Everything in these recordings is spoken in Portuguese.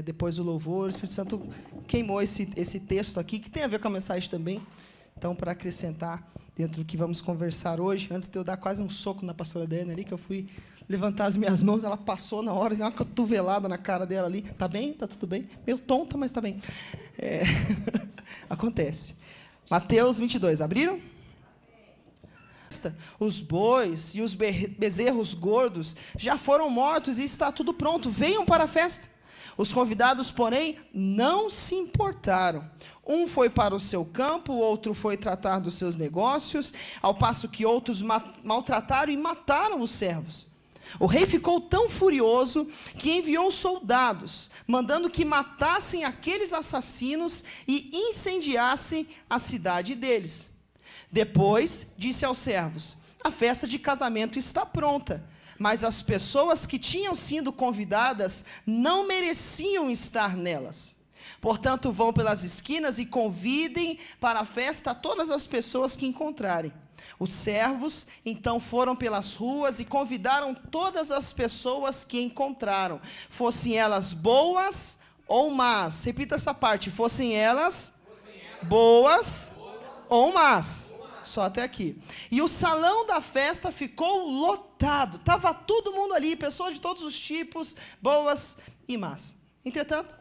Depois do louvor, o Espírito Santo queimou esse texto aqui, que tem a ver com a mensagem também. Então, para acrescentar dentro do que vamos conversar hoje, antes de eu dar quase um soco na pastora Dana ali, que eu fui levantar as minhas mãos, ela passou na hora e deu uma cotovelada na cara dela ali. Tá bem? Tá tudo bem? Meio tonta, mas tá bem. Acontece. Mateus 22, abriram? Os bois e os bezerros gordos já foram mortos e está tudo pronto, venham para a festa. Os convidados, porém, não se importaram. Um foi para o seu campo, o outro foi tratar dos seus negócios, ao passo que outros maltrataram e mataram os servos. O rei ficou tão furioso que enviou soldados, mandando que matassem aqueles assassinos e incendiassem a cidade deles. Depois, disse aos servos: a festa de casamento está pronta, mas as pessoas que tinham sido convidadas não mereciam estar nelas. Portanto, vão pelas esquinas e convidem para a festa todas as pessoas que encontrarem. Os servos, então, foram pelas ruas e convidaram todas as pessoas que encontraram, fossem elas boas ou más. Repita essa parte: fossem elas boas ou más. Só até aqui. E o salão da festa ficou lotado. Estava todo mundo ali, pessoas de todos os tipos, boas e más. Entretanto,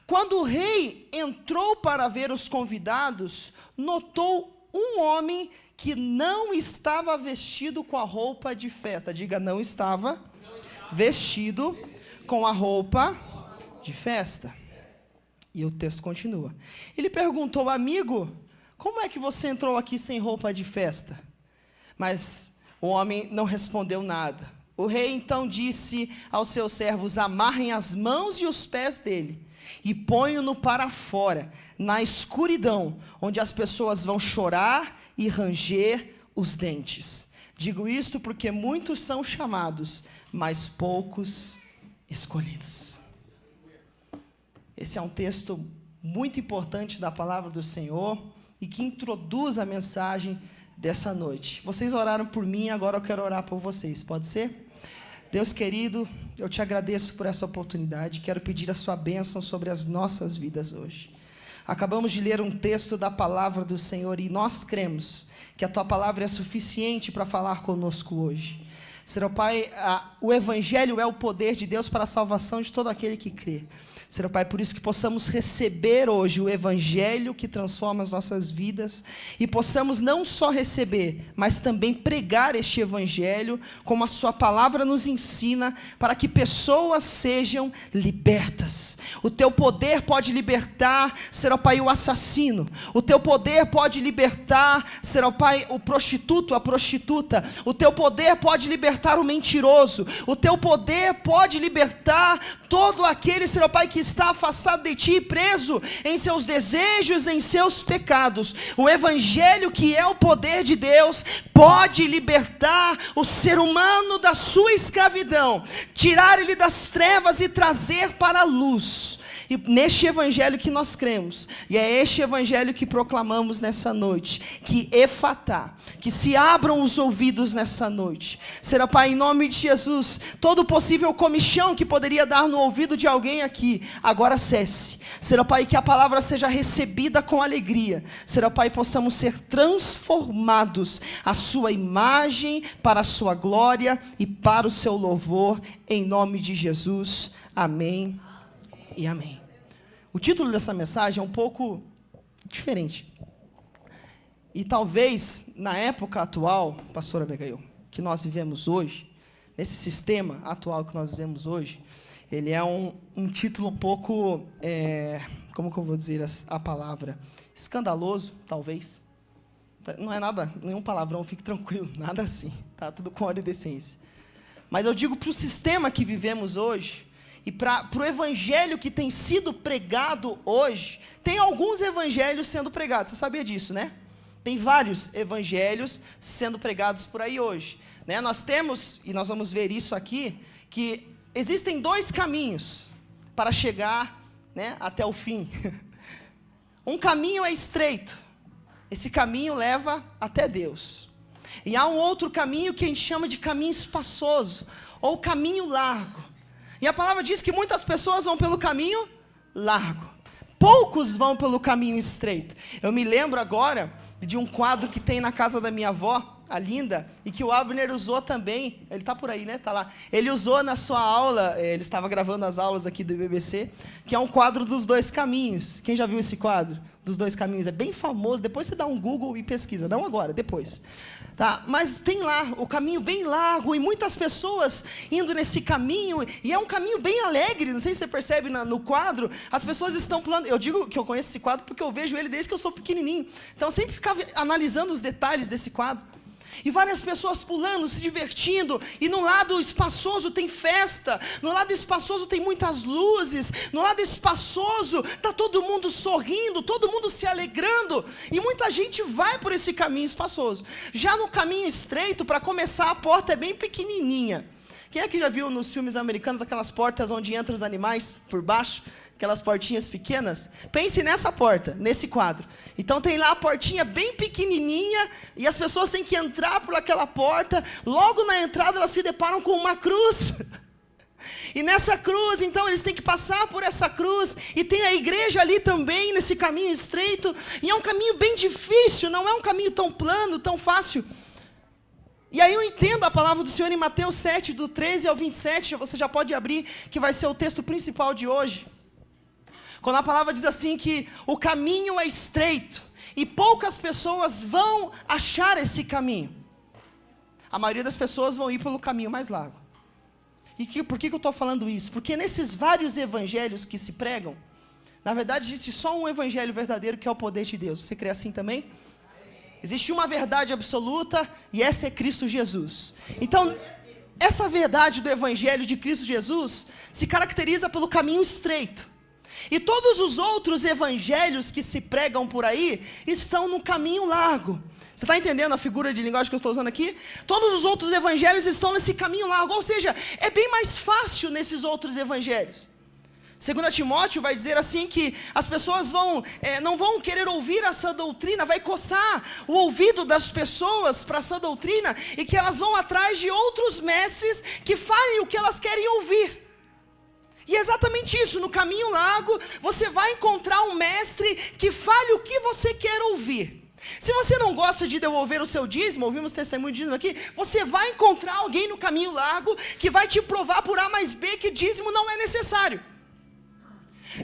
quando o rei entrou para ver os convidados, notou um homem que não estava vestido com a roupa de festa. Diga, não estava vestido com a roupa de festa. E o texto continua. Ele perguntou: amigo, como é que você entrou aqui sem roupa de festa? Mas o homem não respondeu nada. O rei então disse aos seus servos: amarrem as mãos e os pés dele e ponham-no para fora, na escuridão, onde as pessoas vão chorar e ranger os dentes. Digo isto porque muitos são chamados, mas poucos escolhidos. Esse é um texto muito importante da palavra do Senhor e que introduz a mensagem dessa noite. Vocês oraram por mim, agora eu quero orar por vocês, pode ser? Deus querido, eu te agradeço por essa oportunidade, quero pedir a sua bênção sobre as nossas vidas hoje. Acabamos de ler um texto da palavra do Senhor e nós cremos que a tua palavra é suficiente para falar conosco hoje. Senhor Pai, o Evangelho é o poder de Deus para a salvação de todo aquele que crê. Senhor Pai, por isso que possamos receber hoje o Evangelho que transforma as nossas vidas e possamos não só receber, mas também pregar este Evangelho, como a sua palavra nos ensina, para que pessoas sejam libertas. O teu poder pode libertar, Senhor Pai, o assassino. O teu poder pode libertar, Senhor Pai, o prostituto, a prostituta. O teu poder pode libertar o mentiroso. O teu poder pode libertar todo aquele, Senhor Pai, que está afastado de ti, preso em seus desejos, em seus pecados. O Evangelho, que é o poder de Deus, pode libertar o ser humano da sua escravidão, tirar ele das trevas e trazer para a luz. E neste Evangelho que nós cremos, e é este Evangelho que proclamamos nessa noite, que efatá, que se abram os ouvidos nessa noite. Será, Pai, em nome de Jesus, todo possível comichão que poderia dar no ouvido de alguém aqui, agora cesse. Será, Pai, que a palavra seja recebida com alegria. Será, Pai, possamos ser transformados à sua imagem, para a sua glória e para o seu louvor, em nome de Jesus. Amém. E amém. O título dessa mensagem é um pouco diferente. E talvez, na época atual, pastora Abigail, que nós vivemos hoje, nesse sistema atual que nós vivemos hoje, ele é um título um pouco, como que eu vou dizer a palavra? Escandaloso, talvez. Não é nada, nenhum palavrão, fique tranquilo, nada assim. Tá tudo com ordem e decência. Mas eu digo para o sistema que vivemos hoje, e para o evangelho que tem sido pregado hoje, tem alguns evangelhos sendo pregados, você sabia disso, né? Tem vários evangelhos sendo pregados por aí hoje, né? Nós temos, e nós vamos ver isso aqui, que existem dois caminhos para chegar, né, até o fim. Um caminho é estreito, esse caminho leva até Deus. E há um outro caminho que a gente chama de caminho espaçoso, ou caminho largo. E a palavra diz que muitas pessoas vão pelo caminho largo. Poucos vão pelo caminho estreito. Eu me lembro agora de um quadro que tem na casa da minha avó, a Linda, e que o Abner usou também. Ele está por aí, né? Está lá. Ele usou na sua aula, ele estava gravando as aulas aqui do BBC, que é um quadro dos dois caminhos. Quem já viu esse quadro? Dos dois caminhos. É bem famoso. Depois você dá um Google e pesquisa. Não agora, depois. Tá? Mas tem lá o caminho bem largo e muitas pessoas indo nesse caminho. E é um caminho bem alegre. Não sei se você percebe no quadro. As pessoas estão pulando. Eu digo que eu conheço esse quadro porque eu vejo ele desde que eu sou pequenininho. Então eu sempre ficava analisando os detalhes desse quadro. E várias pessoas pulando, se divertindo, e no lado espaçoso tem festa, no lado espaçoso tem muitas luzes, no lado espaçoso está todo mundo sorrindo, todo mundo se alegrando, e muita gente vai por esse caminho espaçoso. Já no caminho estreito, para começar, a porta é bem pequenininha. Quem é que já viu nos filmes americanos aquelas portas onde entram os animais por baixo? Aquelas portinhas pequenas? Pense nessa porta, nesse quadro. Então tem lá a portinha bem pequenininha e as pessoas têm que entrar por aquela porta. Logo na entrada elas se deparam com uma cruz. E nessa cruz, então, eles têm que passar por essa cruz. E tem a igreja ali também, nesse caminho estreito. E é um caminho bem difícil, não é um caminho tão plano, tão fácil. E aí eu entendo a palavra do Senhor em Mateus 7, do 13 ao 27. Você já pode abrir, que vai ser o texto principal de hoje. Quando a palavra diz assim que o caminho é estreito e poucas pessoas vão achar esse caminho. A maioria das pessoas vão ir pelo caminho mais largo. E por que eu estou falando isso? Porque nesses vários evangelhos que se pregam, na verdade existe só um evangelho verdadeiro que é o poder de Deus. Você crê assim também? Existe uma verdade absoluta e essa é Cristo Jesus. Então, essa verdade do evangelho de Cristo Jesus se caracteriza pelo caminho estreito. E todos os outros evangelhos que se pregam por aí estão no caminho largo. Você está entendendo a figura de linguagem que eu estou usando aqui? Todos os outros evangelhos estão nesse caminho largo, ou seja, é bem mais fácil nesses outros evangelhos. 2 Timóteo vai dizer assim que as pessoas não vão querer ouvir a sã doutrina, vai coçar o ouvido das pessoas para a sã doutrina e que elas vão atrás de outros mestres que falem o que elas querem ouvir. E é exatamente isso, no caminho largo, você vai encontrar um mestre que fale o que você quer ouvir. Se você não gosta de devolver o seu dízimo, ouvimos testemunho de dízimo aqui, você vai encontrar alguém no caminho largo que vai te provar por A mais B que dízimo não é necessário.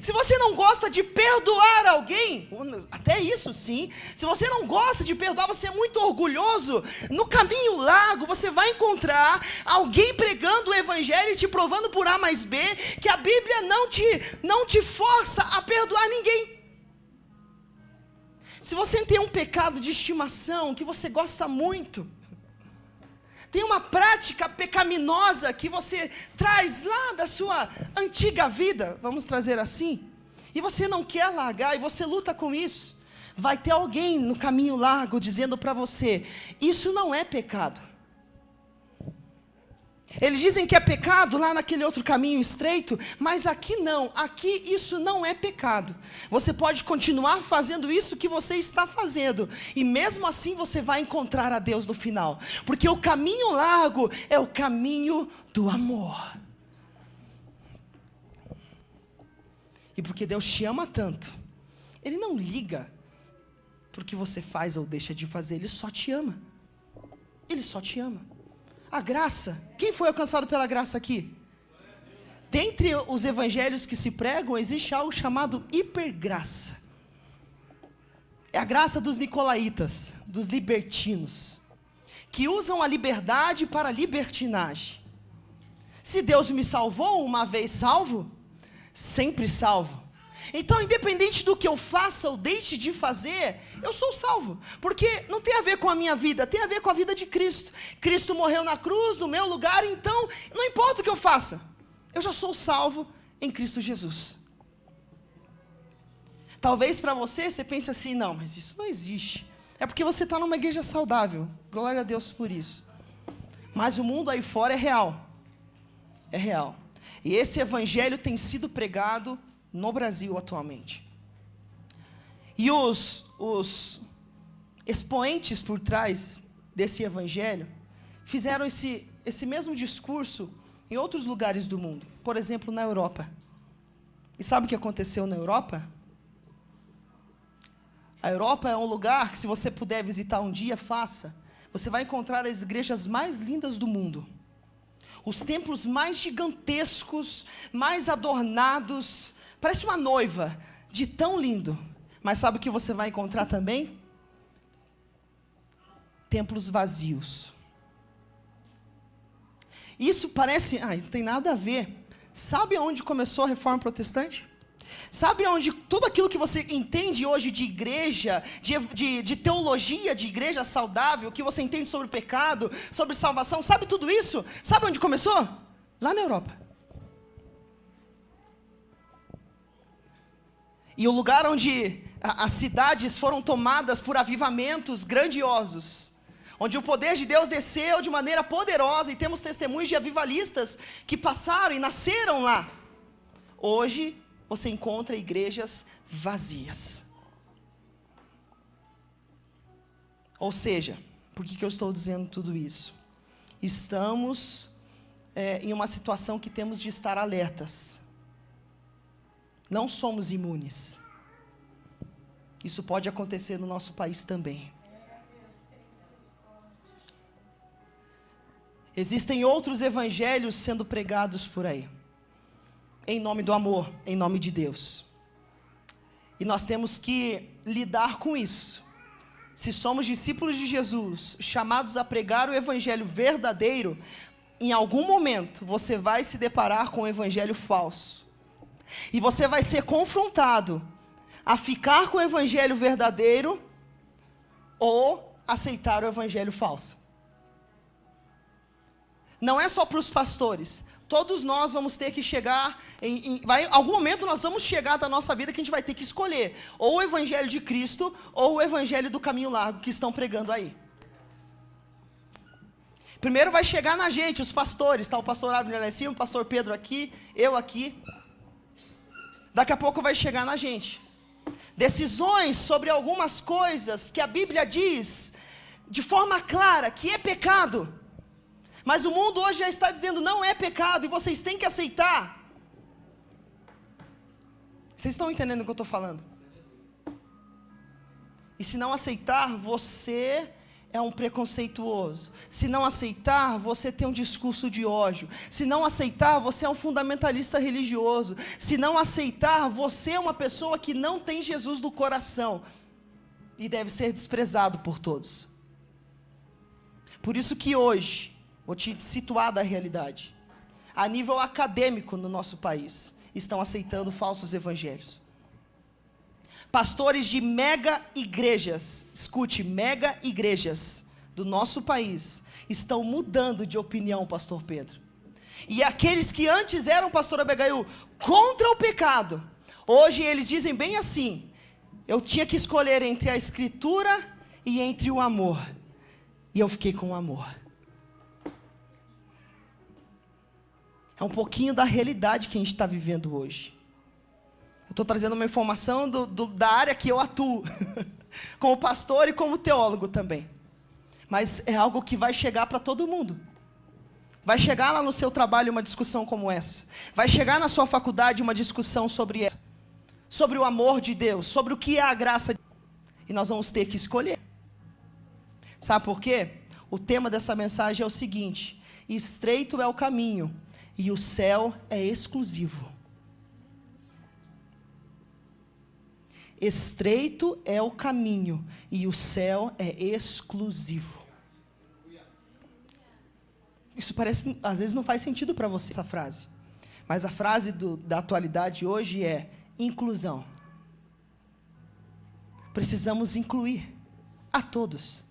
Se você não gosta de perdoar alguém, até isso sim, se você não gosta de perdoar, você é muito orgulhoso, no caminho largo você vai encontrar alguém pregando o evangelho e te provando por A mais B, que a Bíblia não te força a perdoar ninguém. Se você tem um pecado de estimação que você gosta muito, tem uma prática pecaminosa que você traz lá da sua antiga vida, vamos trazer assim, e você não quer largar, e você luta com isso, vai ter alguém no caminho largo dizendo para você, isso não é pecado. Eles dizem que é pecado lá naquele outro caminho estreito, mas aqui não, aqui isso não é pecado. Você pode continuar fazendo isso que você está fazendo, e mesmo assim você vai encontrar a Deus no final, porque o caminho largo é o caminho do amor. E porque Deus te ama tanto, Ele não liga porque você faz ou deixa de fazer, Ele só te ama. Ele só te ama. A graça, quem foi alcançado pela graça aqui? Dentre os evangelhos que se pregam, existe algo chamado hipergraça. É a graça dos nicolaítas, dos libertinos, que usam a liberdade para a libertinagem. Se Deus me salvou uma vez salvo, sempre salvo. Então, independente do que eu faça ou deixe de fazer, eu sou salvo, porque não tem a ver com a minha vida, tem a ver com a vida de Cristo. Cristo morreu na cruz, no meu lugar, então, não importa o que eu faça, eu já sou salvo em Cristo Jesus. Talvez para você pense assim, não, mas isso não existe, é porque você está numa igreja saudável, glória a Deus por isso. Mas o mundo aí fora é real, e esse evangelho tem sido pregado no Brasil atualmente. E os expoentes por trás desse evangelho fizeram esse mesmo discurso em outros lugares do mundo, por exemplo, na Europa. E sabe o que aconteceu na Europa? A Europa é um lugar que, se você puder visitar um dia, faça. Você vai encontrar as igrejas mais lindas do mundo. Os templos mais gigantescos, mais adornados. Parece uma noiva, de tão lindo. Mas sabe o que você vai encontrar também? Templos vazios. Isso parece, não tem nada a ver. Sabe onde começou a reforma protestante? Sabe onde tudo aquilo que você entende hoje de igreja, de teologia de igreja saudável, que você entende sobre pecado, sobre salvação, sabe tudo isso? Sabe onde começou? Lá na Europa. E o lugar onde as cidades foram tomadas por avivamentos grandiosos, onde o poder de Deus desceu de maneira poderosa, e temos testemunhos de avivalistas que passaram e nasceram lá. Hoje, você encontra igrejas vazias. Ou seja, por que eu estou dizendo tudo isso? Estamos em uma situação que temos de estar alertas. Não somos imunes. Isso pode acontecer no nosso país também. Existem outros evangelhos sendo pregados por aí, em nome do amor, em nome de Deus. E nós temos que lidar com isso. Se somos discípulos de Jesus, chamados a pregar o evangelho verdadeiro, em algum momento você vai se deparar com o evangelho falso. E você vai ser confrontado a ficar com o evangelho verdadeiro ou aceitar o evangelho falso. Não é só para os pastores. Todos nós vamos ter que chegar, em algum momento nós vamos chegar da nossa vida que a gente vai ter que escolher ou o evangelho de Cristo ou o evangelho do caminho largo que estão pregando aí. Primeiro vai chegar na gente, os pastores, tá? O pastor Abner lá em cima, o pastor Pedro aqui, eu aqui. Daqui a pouco vai chegar na gente. Decisões sobre algumas coisas que a Bíblia diz de forma clara que é pecado. Mas o mundo hoje já está dizendo não é pecado e vocês têm que aceitar. Vocês estão entendendo o que eu estou falando? E se não aceitar, você é um preconceituoso. Se não aceitar, você tem um discurso de ódio. Se não aceitar, você é um fundamentalista religioso. Se não aceitar, você é uma pessoa que não tem Jesus no coração e deve ser desprezado por todos. Por isso que hoje, vou te situar da realidade. A nível acadêmico no nosso país, estão aceitando falsos evangelhos. Pastores de mega igrejas, escute, mega igrejas do nosso país, estão mudando de opinião, pastor Pedro. E aqueles que antes eram, pastor Abigail, contra o pecado, hoje eles dizem bem assim, eu tinha que escolher entre a escritura e entre o amor. E eu fiquei com o amor. É um pouquinho da realidade que a gente está vivendo hoje. Eu estou trazendo uma informação da área que eu atuo, como pastor e como teólogo também. Mas é algo que vai chegar para todo mundo. Vai chegar lá no seu trabalho uma discussão como essa. Vai chegar na sua faculdade uma discussão sobre o amor de Deus, sobre o que é a graça de Deus. E nós vamos ter que escolher. Sabe por quê? O tema dessa mensagem é o seguinte: estreito é o caminho e o céu é exclusivo. Estreito é o caminho e o céu é exclusivo. Isso parece, às vezes não faz sentido para você essa frase. Mas a frase da atualidade hoje é inclusão. Precisamos incluir a todos.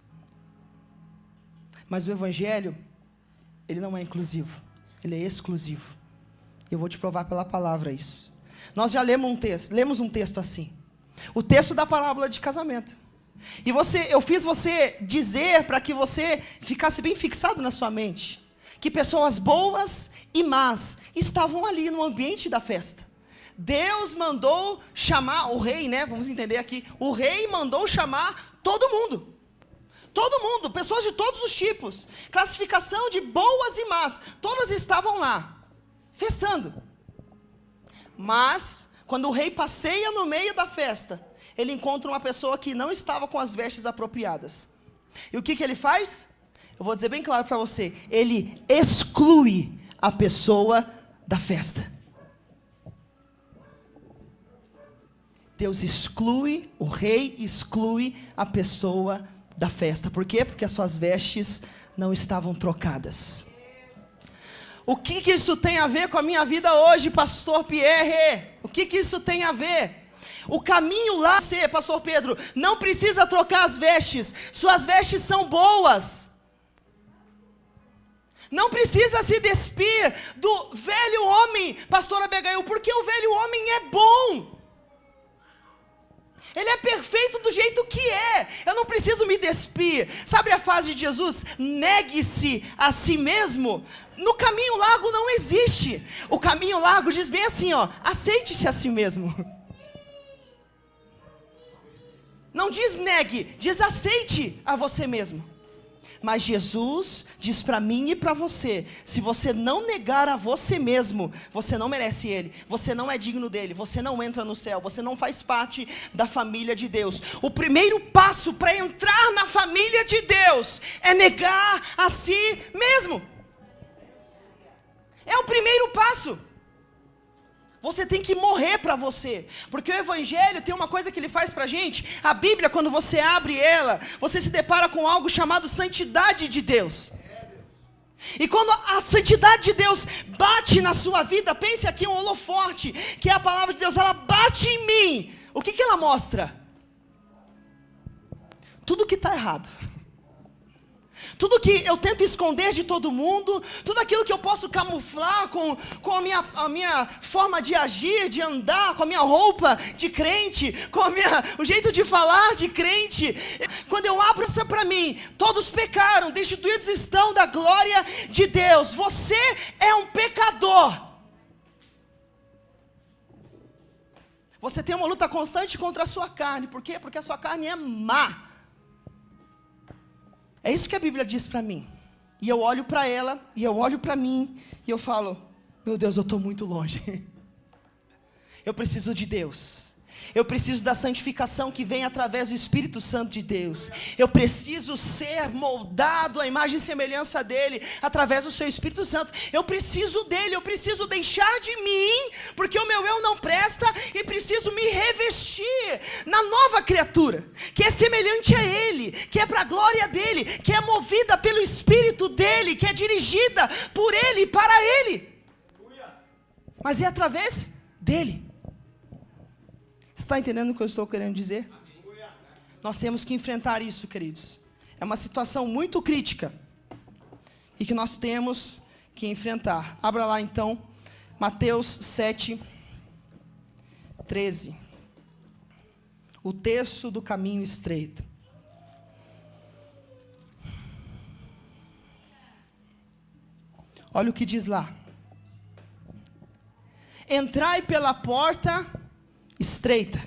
Mas o evangelho, ele não é inclusivo. Ele é exclusivo. Eu vou te provar pela palavra isso. Nós já lemos um texto assim. O texto da parábola de casamento. E eu fiz você dizer para que você ficasse bem fixado na sua mente que pessoas boas e más estavam ali no ambiente da festa. Deus mandou chamar o rei, né? Vamos entender aqui. O rei mandou chamar todo mundo. Todo mundo, pessoas de todos os tipos. Classificação de boas e más. Todas estavam lá, festando. Mas, quando o rei passeia no meio da festa, ele encontra uma pessoa que não estava com as vestes apropriadas. E o que ele faz? Eu vou dizer bem claro para você. Ele exclui a pessoa da festa. Deus exclui, o rei exclui a pessoa da festa. Por quê? Porque as suas vestes não estavam trocadas. O que isso tem a ver com a minha vida hoje, pastor Pierre? O que isso tem a ver? O caminho lá, você, pastor Pedro, não precisa trocar as vestes. Suas vestes são boas. Não precisa se despir do velho homem, pastora Abigail, porque o velho homem é bom. Ele é perfeito do jeito que é. Eu não preciso me despir. Sabe a frase de Jesus? Negue-se a si mesmo. No caminho largo não existe. O caminho largo diz bem assim, ó, aceite-se a si mesmo. Não diz negue, diz aceite a você mesmo. Mas Jesus diz para mim e para você, se você não negar a você mesmo, você não merece Ele, você não é digno dEle, você não entra no céu, você não faz parte da família de Deus. O primeiro passo para entrar na família de Deus é negar a si mesmo. É o primeiro passo. Você tem que morrer para você, porque o Evangelho tem uma coisa que ele faz para a gente. A Bíblia, quando você abre ela, você se depara com algo chamado santidade de Deus. E quando a santidade de Deus bate na sua vida, pense aqui um holofote, que é a palavra de Deus, ela bate em mim. O que ela mostra? Tudo que está errado. Tudo que eu tento esconder de todo mundo, tudo aquilo que eu posso camuflar com a minha forma de agir, de andar, com a minha roupa de crente, com o jeito de falar de crente. Quando eu abro essa para mim, todos pecaram, destituídos estão da glória de Deus. Você é um pecador. Você tem uma luta constante contra a sua carne. Por quê? Porque a sua carne é má. É isso que a Bíblia diz para mim. E eu olho para ela, e eu olho para mim, e eu falo, meu Deus, eu estou muito longe. Eu preciso de Deus. Eu preciso da santificação que vem através do Espírito Santo de Deus. Eu preciso ser moldado à imagem e semelhança dEle, através do seu Espírito Santo. Eu preciso dEle, eu preciso deixar de mim, porque o meu eu não presta, e preciso me revestir na nova criatura, que é semelhante a Ele, que é para a glória dEle, que é movida pelo Espírito dEle, que é dirigida por Ele e para Ele. Mas é através dEle. Está entendendo o que eu estou querendo dizer? Nós temos que enfrentar isso, queridos. É uma situação muito crítica e que nós temos que enfrentar. Abra lá então, Mateus 7, 13. O texto do caminho estreito. Olha o que diz lá. Entrai pela porta estreita,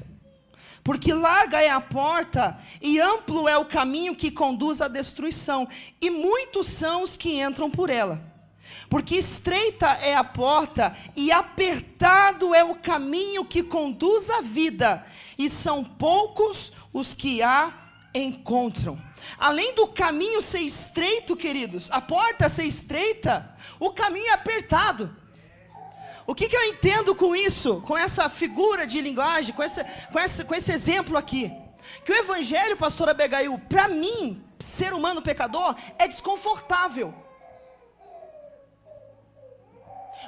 porque larga é a porta e amplo é o caminho que conduz à destruição, e muitos são os que entram por ela. Porque estreita é a porta e apertado é o caminho que conduz à vida, e são poucos os que a encontram. Além do caminho ser estreito, queridos, a porta ser estreita, o caminho é apertado. O que eu entendo com isso, com essa figura de linguagem, com esse exemplo aqui? Que o Evangelho, pastora Abigail, para mim, ser humano pecador, é desconfortável.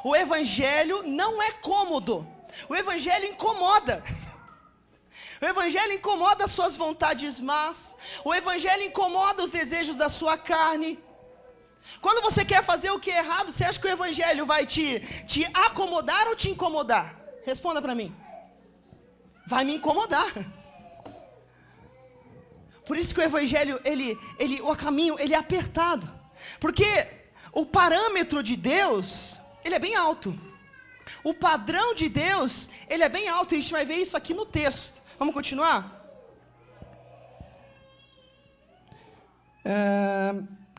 O Evangelho não é cômodo. O Evangelho incomoda. O Evangelho incomoda as suas vontades más. O Evangelho incomoda os desejos da sua carne. Quando você quer fazer o que é errado, você acha que o Evangelho vai te acomodar ou te incomodar? Responda para mim. Vai me incomodar. Por isso que o Evangelho, o caminho, ele é apertado. Porque o parâmetro de Deus, ele é bem alto. O padrão de Deus, ele é bem alto. A gente vai ver isso aqui no texto. Vamos continuar?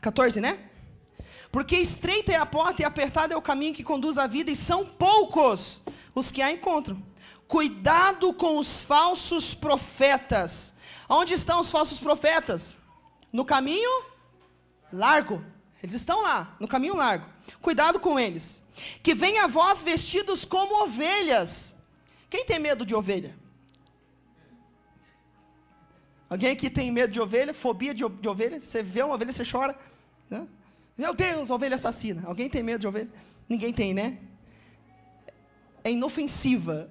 14, né? Porque estreita é a porta e apertado é o caminho que conduz à vida, e são poucos os que a encontram. Cuidado com os falsos profetas. Onde estão os falsos profetas? No caminho largo. Eles estão lá, no caminho largo. Cuidado com eles. Que vêm a vós vestidos como ovelhas. Quem tem medo de ovelha? Alguém aqui tem medo de ovelha? Fobia de ovelha? Você vê uma ovelha, você chora. Né? Meu Deus, ovelha assassina. Alguém tem medo de ovelha? Ninguém tem, né? É inofensiva.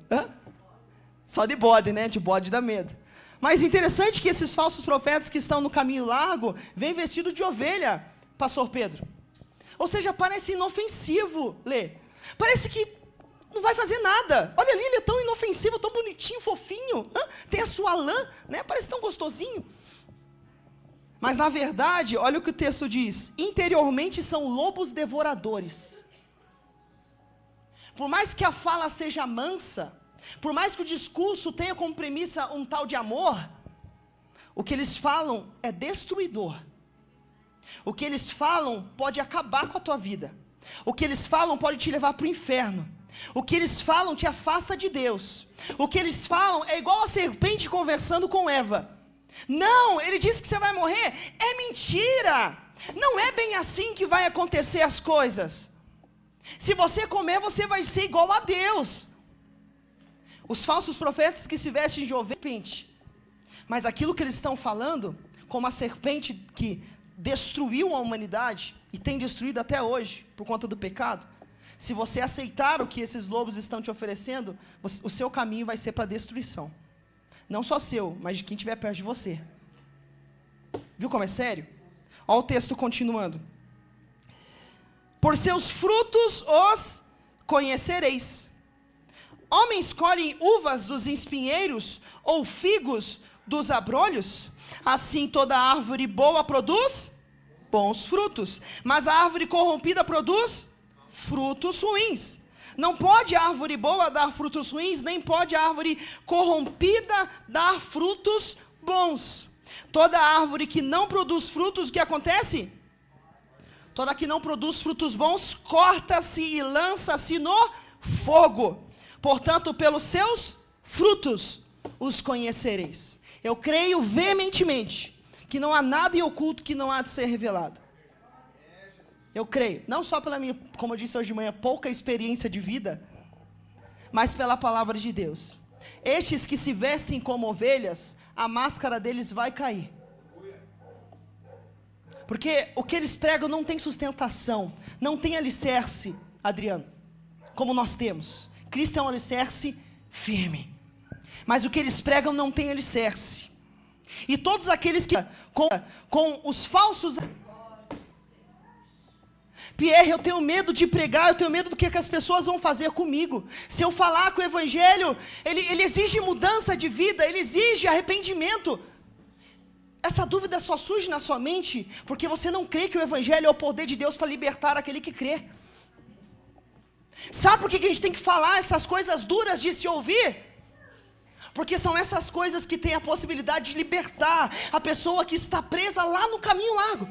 Só de bode, né? De bode dá medo. Mas interessante que esses falsos profetas que estão no caminho largo, vêm vestidos de ovelha, pastor Pedro. Ou seja, parece inofensivo, Lê. Parece que não vai fazer nada. Olha ali, ele é tão inofensivo, tão bonitinho, fofinho. Tem a sua lã, né? Parece tão gostosinho. Mas na verdade, olha o que o texto diz. Interiormente são lobos devoradores. Por mais que a fala seja mansa, por mais que o discurso tenha como premissa um tal de amor, o que eles falam é destruidor. O que eles falam pode acabar com a tua vida. O que eles falam pode te levar para o inferno. O que eles falam te afasta de Deus. O que eles falam é igual a serpente conversando com Eva. Não, ele disse que você vai morrer. É mentira. Não é bem assim que vai acontecer as coisas. Se você comer, você vai ser igual a Deus. Os falsos profetas que se vestem de ovelha, mas aquilo que eles estão falando, como a serpente que destruiu a humanidade, e tem destruído até hoje, por conta do pecado, se você aceitar o que esses lobos estão te oferecendo, o seu caminho vai ser para a destruição. Não só seu, mas de quem estiver perto de você. Viu como é sério? Olha o texto continuando. Por seus frutos os conhecereis. Homens colhem uvas dos espinheiros ou figos dos abrolhos? Assim toda árvore boa produz bons frutos, mas a árvore corrompida produz frutos ruins. Não pode a árvore boa dar frutos ruins, nem pode a árvore corrompida dar frutos bons. Toda árvore que não produz frutos, o que acontece? Toda que não produz frutos bons, corta-se e lança-se no fogo. Portanto, pelos seus frutos os conhecereis. Eu creio veementemente que não há nada em oculto que não há de ser revelado. Eu creio, não só pela minha, como eu disse hoje de manhã, pouca experiência de vida, mas pela palavra de Deus. Estes que se vestem como ovelhas, a máscara deles vai cair. Porque o que eles pregam não tem sustentação, não tem alicerce, Adriano, como nós temos. Cristo é um alicerce firme. Mas o que eles pregam não tem alicerce. E todos aqueles que com os falsos... Pierre, eu tenho medo de pregar, eu tenho medo do que as pessoas vão fazer comigo. Se eu falar que o Evangelho, ele exige mudança de vida, ele exige arrependimento. Essa dúvida só surge na sua mente, porque você não crê que o Evangelho é o poder de Deus para libertar aquele que crê. Sabe por que a gente tem que falar essas coisas duras de se ouvir? Porque são essas coisas que têm a possibilidade de libertar a pessoa que está presa lá no caminho largo.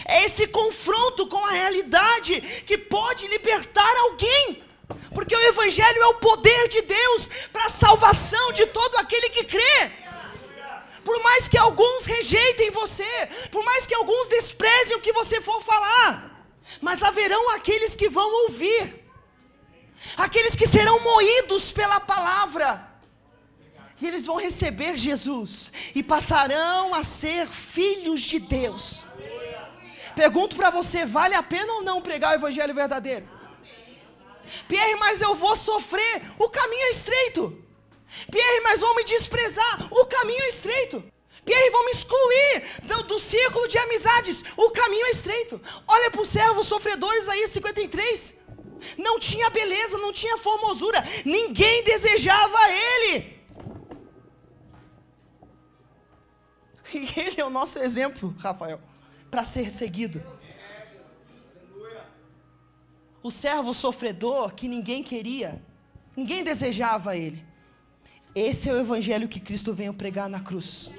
É esse confronto com a realidade que pode libertar alguém. Porque o Evangelho é o poder de Deus para a salvação de todo aquele que crê. Por mais que alguns rejeitem você, por mais que alguns desprezem o que você for falar, mas haverão aqueles que vão ouvir, aqueles que serão moídos pela palavra, e eles vão receber Jesus, e passarão a ser filhos de Deus. Pergunto para você, vale a pena ou não pregar o Evangelho verdadeiro? Pierre, mas eu vou sofrer, o caminho é estreito. Pierre, mas vão me desprezar, o caminho é estreito. Pierre, vão me excluir do círculo de amizades, o caminho é estreito. Olha para os servos sofredores aí, 53. Não tinha beleza, não tinha formosura, ninguém desejava ele. E ele é o nosso exemplo, Rafael, para ser seguido. O servo sofredor que ninguém queria, ninguém desejava ele. Esse é o evangelho que Cristo veio pregar na cruz.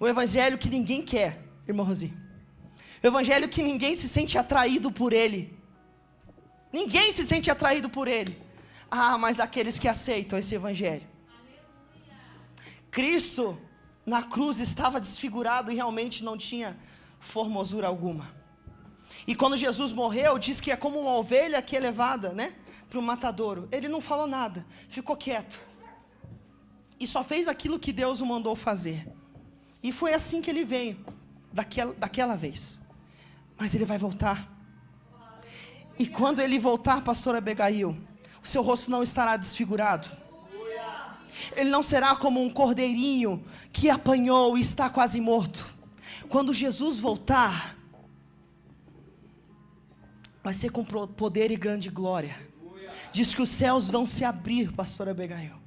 O evangelho que ninguém quer, irmão Rosi. O evangelho que ninguém se sente atraído por ele. Ninguém se sente atraído por ele. Ah, mas aqueles que aceitam esse evangelho. Cristo na cruz estava desfigurado e realmente não tinha formosura alguma. E quando Jesus morreu, diz que é como uma ovelha que é levada, né, para o matadouro. Ele não falou nada, ficou quieto. E só fez aquilo que Deus o mandou fazer. E foi assim que ele veio, daquela vez. Mas ele vai voltar. E quando ele voltar, pastora Abigail, o seu rosto não estará desfigurado. Ele não será como um cordeirinho que apanhou e está quase morto. Quando Jesus voltar, vai ser com poder e grande glória. Diz que os céus vão se abrir, pastora Abigail.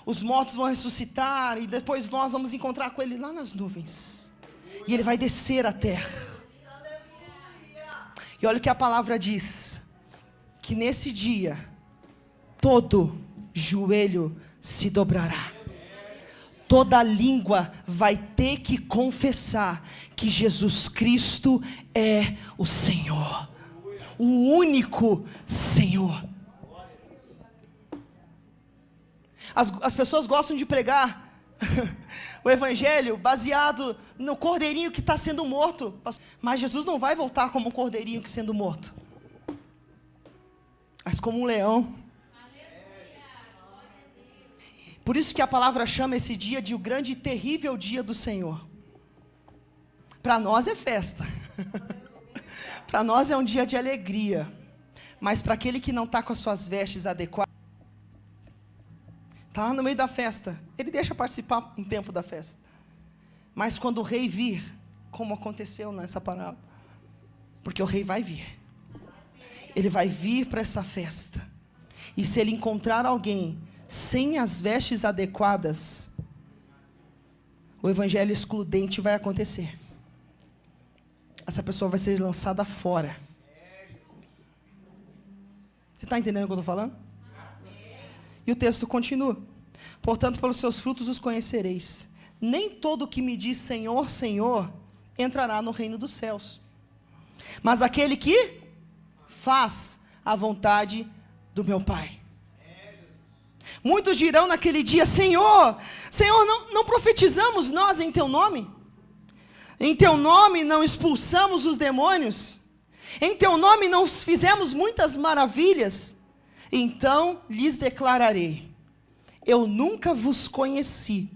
Os mortos vão ressuscitar e depois nós vamos encontrar com ele lá nas nuvens. E ele vai descer à terra. E olha o que a palavra diz. Que nesse dia, todo joelho se dobrará. Toda língua vai ter que confessar que Jesus Cristo é o Senhor. O único Senhor. As pessoas gostam de pregar o evangelho baseado no cordeirinho que está sendo morto. Mas Jesus não vai voltar como um cordeirinho que sendo morto, mas como um leão. Por isso que a palavra chama esse dia de o grande e terrível dia do Senhor. Para nós é festa. Para nós é um dia de alegria. Mas para aquele que não está com as suas vestes adequadas, está lá no meio da festa, ele deixa participar um tempo da festa. Mas quando o rei vir, como aconteceu nessa parábola, porque o rei vai vir. Ele vai vir para essa festa. E se ele encontrar alguém sem as vestes adequadas, o evangelho excludente vai acontecer. Essa pessoa vai ser lançada fora. Você está entendendo o que eu estou falando? E o texto continua. Portanto, pelos seus frutos os conhecereis. Nem todo que me diz Senhor, Senhor, entrará no reino dos céus, mas aquele que faz a vontade do meu Pai. Muitos dirão naquele dia: Senhor, Senhor, não profetizamos nós em teu nome? Em teu nome não expulsamos os demônios? Em teu nome não fizemos muitas maravilhas? Então lhes declararei: eu nunca vos conheci.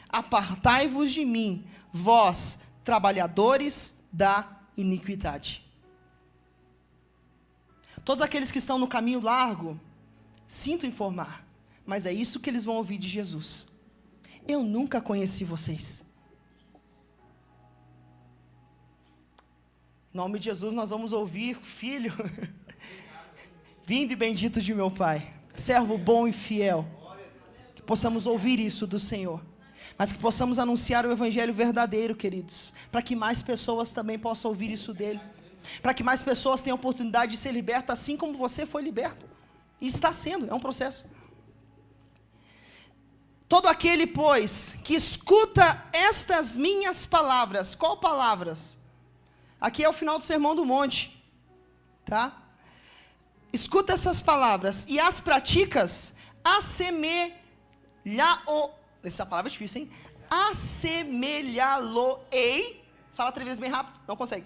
Apartai-vos de mim, vós, trabalhadores da iniquidade. Todos aqueles que estão no caminho largo, sinto informar, mas é isso que eles vão ouvir de Jesus: eu nunca conheci vocês. Em nome de Jesus nós vamos ouvir: filho, vindo e bendito de meu Pai, servo bom e fiel. Que possamos ouvir isso do Senhor, mas que possamos anunciar o evangelho verdadeiro, queridos, para que mais pessoas também possam ouvir isso dele, para que mais pessoas tenham a oportunidade de ser libertas, assim como você foi liberto, e está sendo, é um processo. Todo aquele, pois, que escuta estas minhas palavras. Qual palavras? Aqui é o final do Sermão do Monte, tá? Escuta essas palavras e as praticas, essa palavra é difícil, hein? Assemelhá-lo-ei. Fala 3 vezes bem rápido, não consegue.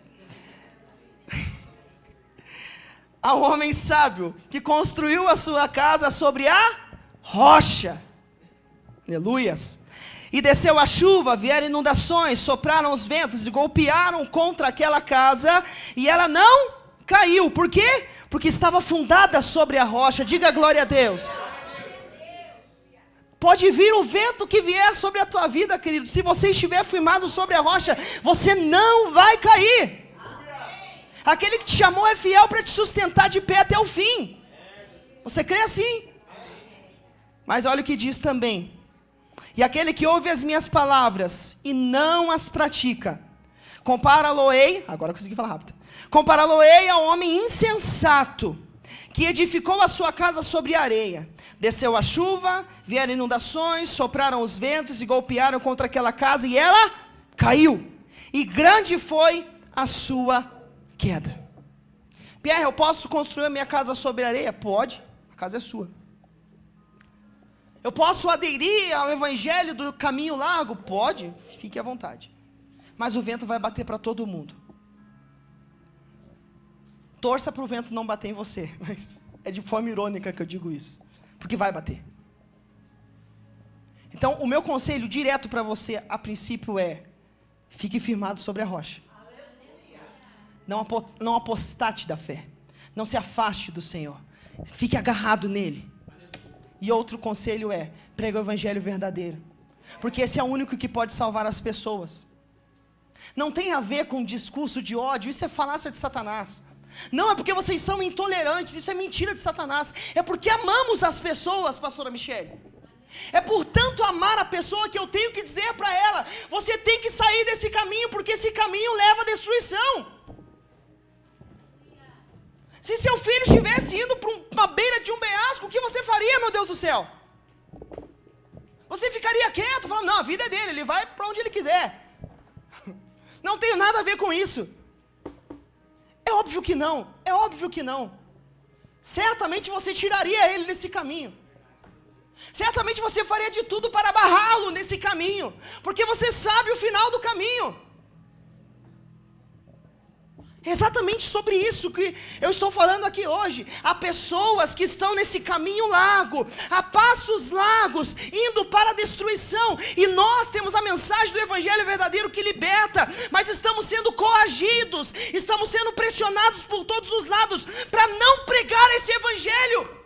Ao homem sábio que construiu a sua casa sobre a rocha. Aleluias. E desceu a chuva, vieram inundações, sopraram os ventos e golpearam contra aquela casa, e ela não caiu. Por quê? Porque estava fundada sobre a rocha. Diga glória a Deus. Pode vir o vento que vier sobre a tua vida, querido. Se você estiver firmado sobre a rocha, você não vai cair. Aquele que te chamou é fiel para te sustentar de pé até o fim. Você crê assim? Mas olha o que diz também: e aquele que ouve as minhas palavras e não as pratica, compara-lo-ei, agora eu consegui falar rápido, compara-lo-ei ao homem insensato, que edificou a sua casa sobre a areia. Desceu a chuva, vieram inundações, sopraram os ventos e golpearam contra aquela casa e ela caiu. E grande foi a sua queda. Pierre, eu posso construir a minha casa sobre areia? Pode, a casa é sua. Eu posso aderir ao evangelho do caminho largo? Pode, fique à vontade. Mas o vento vai bater para todo mundo. Torça para o vento não bater em você, mas é de forma irônica que eu digo isso, porque vai bater. Então, o meu conselho direto para você, a princípio, é: fique firmado sobre a rocha. Não apostate da fé. Não se afaste do Senhor. Fique agarrado nele. E outro conselho é: pregue o evangelho verdadeiro, porque esse é o único que pode salvar as pessoas. Não tem a ver com discurso de ódio, isso é falácia de Satanás. Não é porque vocês são intolerantes, isso é mentira de Satanás. É porque amamos as pessoas, pastora Michele. É por tanto amar a pessoa que eu tenho que dizer para ela: você tem que sair desse caminho, porque esse caminho leva à destruição. Se seu filho estivesse indo para uma beira de um penhasco, o que você faria, meu Deus do céu? Você ficaria quieto, falando: não, a vida é dele, ele vai para onde ele quiser. Não tenho nada a ver com isso. É óbvio que não, é óbvio que não. Certamente você tiraria ele desse caminho. Certamente você faria de tudo para barrá-lo nesse caminho, porque você sabe o final do caminho. É exatamente sobre isso que eu estou falando aqui hoje. Há pessoas que estão nesse caminho largo, a passos largos, indo para a destruição, e nós temos a mensagem do evangelho verdadeiro que liberta, mas estamos sendo coagidos, estamos sendo pressionados por todos os lados para não pregar esse evangelho.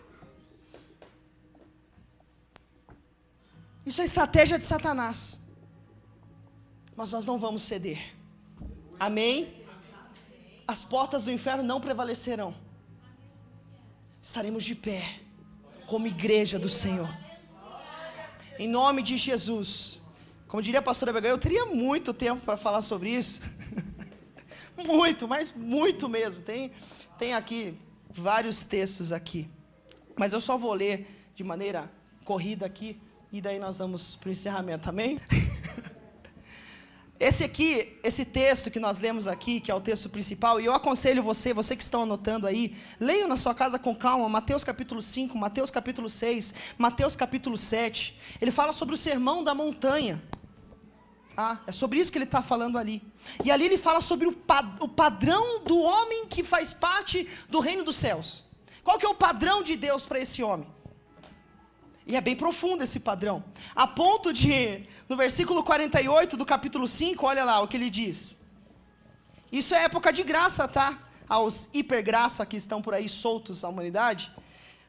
Isso é estratégia de Satanás, mas nós não vamos ceder. Amém? As portas do inferno não prevalecerão. Estaremos de pé como igreja do Senhor, em nome de Jesus. Como diria a pastora Bega, eu teria muito tempo para falar sobre isso. Muito, mas muito mesmo. Tem aqui vários textos aqui, mas eu só vou ler de maneira corrida aqui, e daí nós vamos para o encerramento, amém? Esse texto que nós lemos aqui, que é o texto principal, e eu aconselho você que estão anotando aí, leiam na sua casa com calma, Mateus capítulo 5, Mateus capítulo 6, Mateus capítulo 7, ele fala sobre o sermão da montanha, é sobre isso que ele está falando ali, e ali ele fala sobre o padrão do homem que faz parte do reino dos céus. Qual que é o padrão de Deus para esse homem? E é bem profundo esse padrão, a ponto de, no versículo 48 do capítulo 5, olha lá o que ele diz. Isso é época de graça, tá? Aos hipergraça que estão por aí soltos, a humanidade.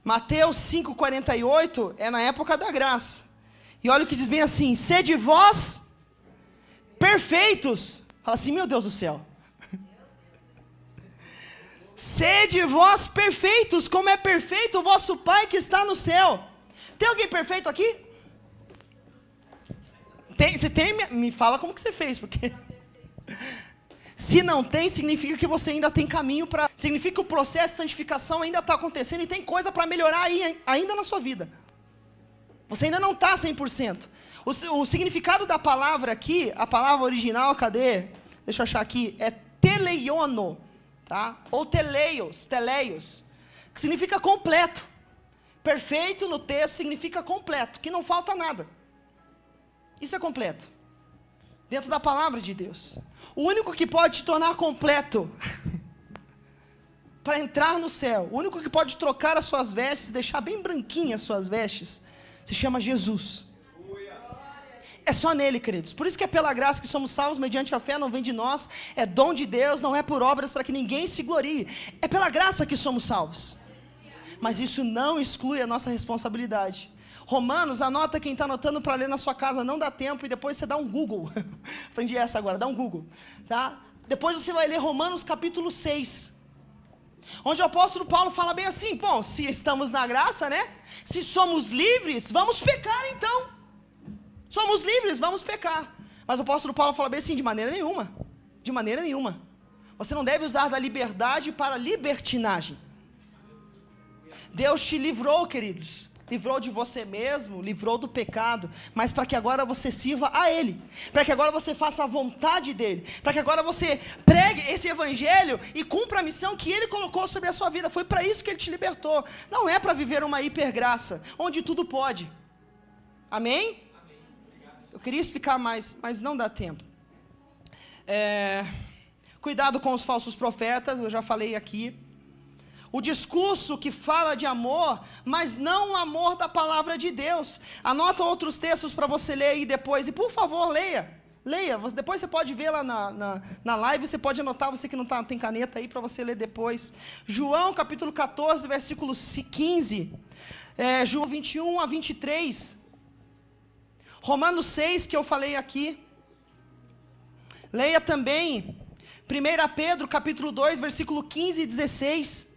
Mateus 5,48 é na época da graça. E olha o que diz bem assim: sede vós perfeitos. Fala assim, meu Deus do céu. Sede vós perfeitos, como é perfeito o vosso Pai que está no céu. Tem alguém perfeito aqui? Se tem, me fala como que você fez, porque se não tem, significa que você ainda tem caminho para... Significa que o processo de santificação ainda está acontecendo e tem coisa para melhorar aí, ainda na sua vida. Você ainda não está 100%. O significado da palavra aqui, a palavra original, cadê? Deixa eu achar aqui, é teleiono, tá? Ou teleios, que significa completo. Perfeito no texto significa completo, que não falta nada. Isso é completo, dentro da palavra de Deus. O único que pode te tornar completo, para entrar no céu, o único que pode trocar as suas vestes, deixar bem branquinhas as suas vestes, se chama Jesus. É só nele, queridos. Por isso que é pela graça que somos salvos, mediante a fé, não vem de nós, é dom de Deus, não é por obras para que ninguém se glorie. É pela graça que somos salvos. Mas isso não exclui a nossa responsabilidade. Romanos, anota quem está anotando para ler na sua casa, não dá tempo, e depois você dá um Google. Aprendi essa agora, dá um Google. Tá? Depois você vai ler Romanos capítulo 6. Onde o apóstolo Paulo fala bem assim, bom, se estamos na graça, né? Se somos livres, vamos pecar então. Somos livres, vamos pecar. Mas o apóstolo Paulo fala bem assim, de maneira nenhuma. De maneira nenhuma. Você não deve usar da liberdade para libertinagem. Deus te livrou, queridos, livrou de você mesmo, livrou do pecado, mas para que agora você sirva a Ele, para que agora você faça a vontade dEle, para que agora você pregue esse evangelho e cumpra a missão que Ele colocou sobre a sua vida. Foi para isso que Ele te libertou. Não é para viver uma hipergraça, onde tudo pode. Amém? Eu queria explicar mais, mas não dá tempo. Cuidado com os falsos profetas, eu já falei aqui. O discurso que fala de amor, mas não o amor da palavra de Deus. Anota outros textos para você ler aí depois. E por favor, leia. Depois você pode ver lá na live, você pode anotar, você que não tem caneta aí, para você ler depois. João capítulo 14, versículo 15. João 21 a 23. Romanos 6, que eu falei aqui. Leia também 1 Pedro capítulo 2, versículo 15 e 16.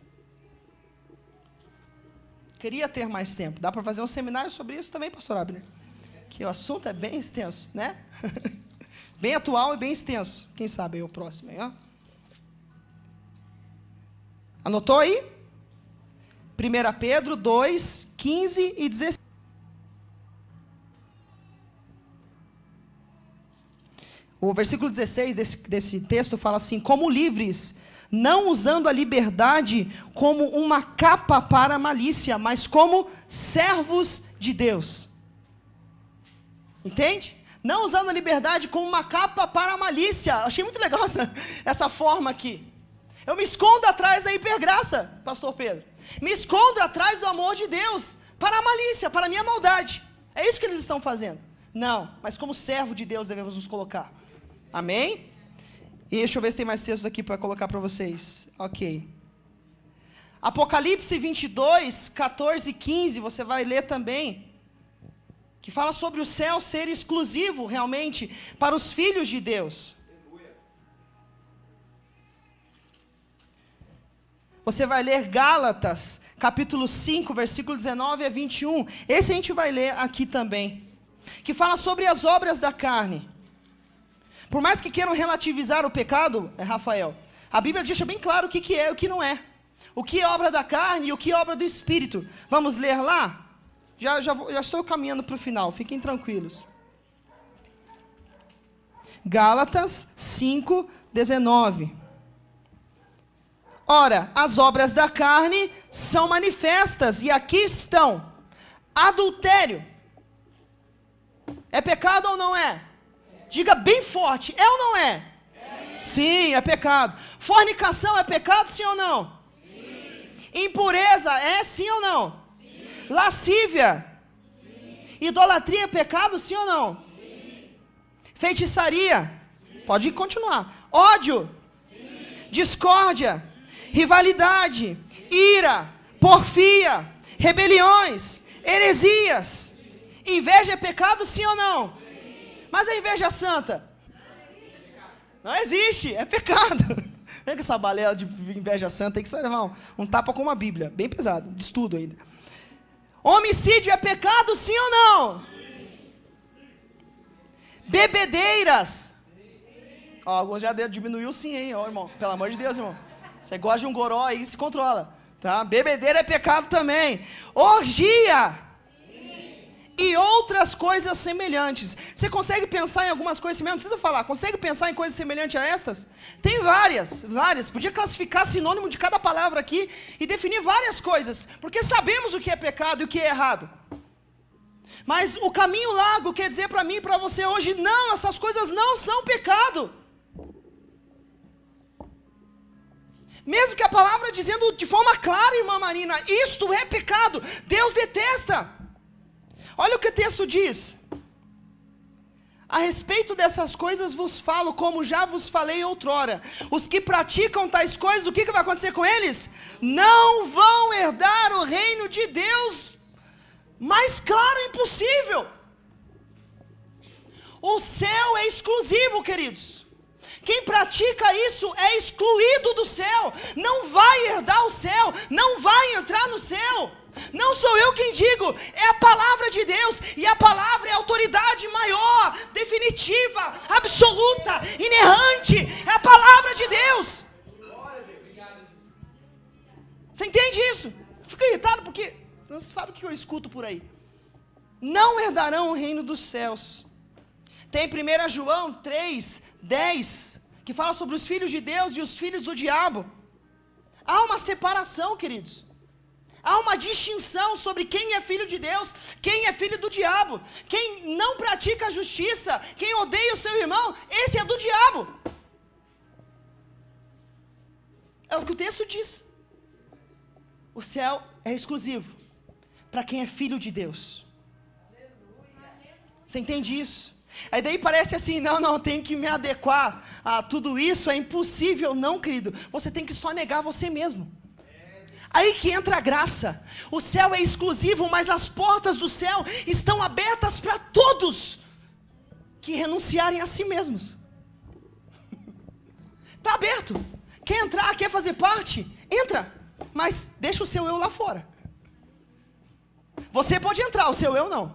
Queria ter mais tempo. Dá para fazer um seminário sobre isso também, pastor Abner? Que o assunto é bem extenso, né? Bem atual e bem extenso. Quem sabe aí o próximo, hein? Ó. Anotou aí? 1 Pedro 2, 15 e 16. O versículo 16 desse texto fala assim: como livres, não usando a liberdade como uma capa para a malícia, mas como servos de Deus. Entende? Não usando a liberdade como uma capa para a malícia. Achei muito legal essa forma aqui. Eu me escondo atrás da hipergraça, pastor Pedro. Me escondo atrás do amor de Deus para a malícia, para a minha maldade. É isso que eles estão fazendo. Não, mas como servo de Deus devemos nos colocar. Amém? E deixa eu ver se tem mais textos aqui para colocar para vocês. Ok. Apocalipse 22, 14 e 15, você vai ler também. Que fala sobre o céu ser exclusivo, realmente, para os filhos de Deus. Você vai ler Gálatas, capítulo 5, versículo 19 a 21. Esse a gente vai ler aqui também. Que fala sobre as obras da carne. Por mais que queiram relativizar o pecado, Rafael, a Bíblia deixa bem claro o que é e o que não é. O que é obra da carne e o que é obra do Espírito. Vamos ler lá? Já estou caminhando para o final, fiquem tranquilos. Gálatas 5, 19. Ora, as obras da carne são manifestas, e aqui estão. Adultério. É pecado ou não é? Diga bem forte, é ou não é? Sim, é pecado. Fornicação é pecado, sim ou não? Sim. Impureza é sim ou não? Sim. Lascívia? Sim. Idolatria é pecado, sim ou não? Sim. Feitiçaria? Sim. Pode continuar. Ódio? Sim. Discórdia? Rivalidade? Ira? Porfia? Rebeliões? Heresias? Inveja é pecado, sim ou não? Mas a inveja santa? Não existe, é pecado. Vem com essa balela de inveja santa aí que você vai levar um tapa com uma Bíblia, bem pesado, de estudo ainda. Homicídio é pecado, sim ou não? Bebedeiras? Ó, alguns já diminuiu sim, hein, ó, irmão. Pelo amor de Deus, irmão. Você gosta de um goró aí, se controla. Tá? Bebedeira é pecado também. Orgia e outras coisas semelhantes. Você consegue pensar em algumas coisas semelhantes? Não precisa falar. Consegue pensar em coisas semelhantes a estas? Tem várias. Podia classificar sinônimo de cada palavra aqui e definir várias coisas, porque sabemos o que é pecado e o que é errado. Mas o caminho largo quer dizer para mim e para você hoje, não, essas coisas não são pecado. Mesmo que a palavra dizendo de forma clara, irmã Marina, isto é pecado, Deus detesta. Olha o que o texto diz. A respeito dessas coisas vos falo, como já vos falei outrora. Os que praticam tais coisas, o que vai acontecer com eles? Não vão herdar o reino de Deus. Mais claro impossível. O céu é exclusivo, queridos. Quem pratica isso é excluído do céu. Não vai herdar o céu. Não vai entrar no céu. Não sou eu quem digo, é a palavra de Deus, e a palavra é a autoridade maior, definitiva, absoluta, inerrante, é a palavra de Deus. Você entende isso? Eu fico irritado porque Você não sabe o que eu escuto por aí. Não herdarão o reino dos céus. Tem 1 João 3, 10, que fala sobre os filhos de Deus e os filhos do diabo. Há uma separação, queridos. Há uma distinção sobre quem é filho de Deus, quem é filho do diabo. Quem não pratica a justiça, quem odeia o seu irmão, esse é do diabo. É o que o texto diz. O céu é exclusivo para quem é filho de Deus. Você entende isso? Aí daí parece assim, não, tem que me adequar a tudo isso, é impossível. Não, querido, você tem que só negar você mesmo. Aí que entra a graça. O céu é exclusivo, mas as portas do céu estão abertas para todos que renunciarem a si mesmos. Está aberto. Quer entrar, quer fazer parte? Entra, mas deixa o seu eu lá fora. Você pode entrar, o seu eu não.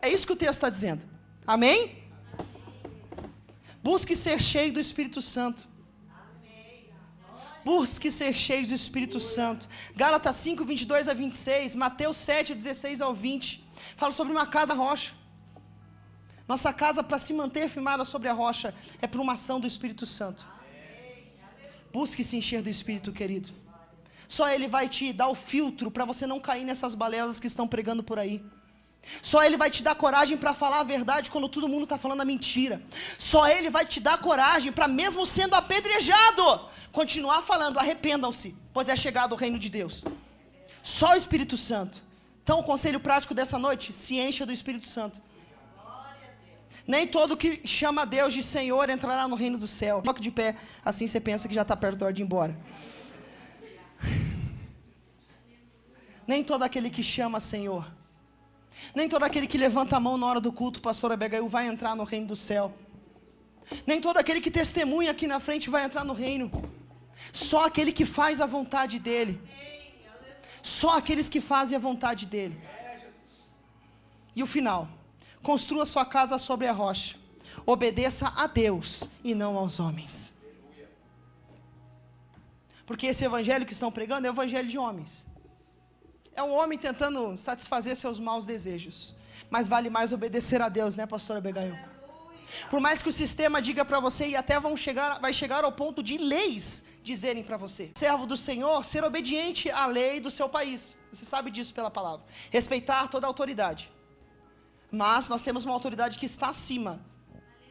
É isso que o texto está dizendo. Amém? Busque ser cheio do Espírito Santo. Busque ser cheio do Espírito Santo. Gálatas 5, 22 a 26. Mateus 7, 16 ao 20. Fala sobre uma casa rocha. Nossa casa, para se manter firmada sobre a rocha, é por uma ação do Espírito Santo. Busque se encher do Espírito, querido. Só Ele vai te dar o filtro para você não cair nessas balelas que estão pregando por aí. Só Ele vai te dar coragem para falar a verdade quando todo mundo está falando a mentira. Só Ele vai te dar coragem para, mesmo sendo apedrejado, continuar falando: arrependam-se, pois é chegado o reino de Deus. Só o Espírito Santo. Então o conselho prático dessa noite: se encha do Espírito Santo. Nem todo que chama Deus de Senhor entrará no reino do céu. Coloque de pé, assim você pensa que já está perto da hora de ir embora. Nem todo aquele que chama Senhor, nem todo aquele que levanta a mão na hora do culto, pastor Abigail, vai entrar no reino do céu. Nem todo aquele que testemunha aqui na frente vai entrar no reino. Só aquele que faz a vontade dEle. Só aqueles que fazem a vontade dEle. E o final: construa sua casa sobre a rocha. Obedeça a Deus e não aos homens. Porque esse evangelho que estão pregando é o evangelho de homens. É um homem tentando satisfazer seus maus desejos. Mas vale mais obedecer a Deus, né, pastora Abigail? Por mais que o sistema diga para você, e até vai chegar ao ponto de leis dizerem para você: servo do Senhor, ser obediente à lei do seu país. Você sabe disso pela palavra. Respeitar toda a autoridade. Mas nós temos uma autoridade que está acima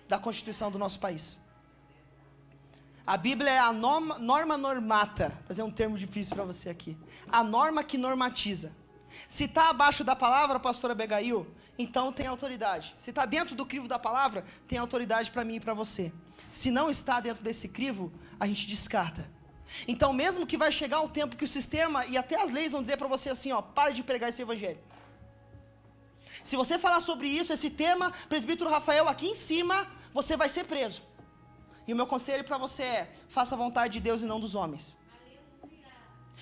da Constituição do nosso país. A Bíblia é a norma normata. Vou fazer um termo difícil para você aqui. A norma que normatiza. Se está abaixo da palavra, pastora Abigail, então tem autoridade. Se está dentro do crivo da palavra, tem autoridade para mim e para você. Se não está dentro desse crivo, a gente descarta. Então, mesmo que vai chegar um tempo que o sistema e até as leis vão dizer para você assim, pare de pregar esse evangelho. Se você falar sobre isso, esse tema, presbítero Rafael, aqui em cima, você vai ser preso. E o meu conselho para você é: faça a vontade de Deus e não dos homens.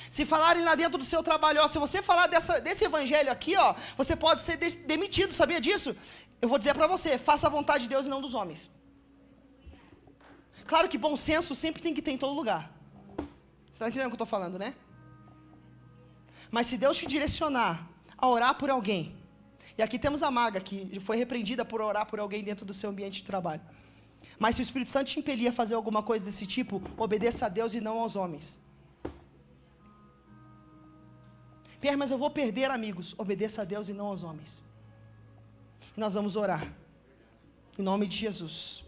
Se falarem lá dentro do seu trabalho, se você falar desse evangelho aqui, você pode ser demitido, sabia disso? Eu vou dizer para você: faça a vontade de Deus e não dos homens. Claro que bom senso sempre tem que ter em todo lugar. Você está entendendo o que eu estou falando, né? Mas se Deus te direcionar a orar por alguém, e aqui temos a Maga, que foi repreendida por orar por alguém dentro do seu ambiente de trabalho. Mas se o Espírito Santo te impelir a fazer alguma coisa desse tipo, obedeça a Deus e não aos homens. Pierre, mas eu vou perder amigos. Obedeça a Deus e não aos homens. E nós vamos orar. Em nome de Jesus.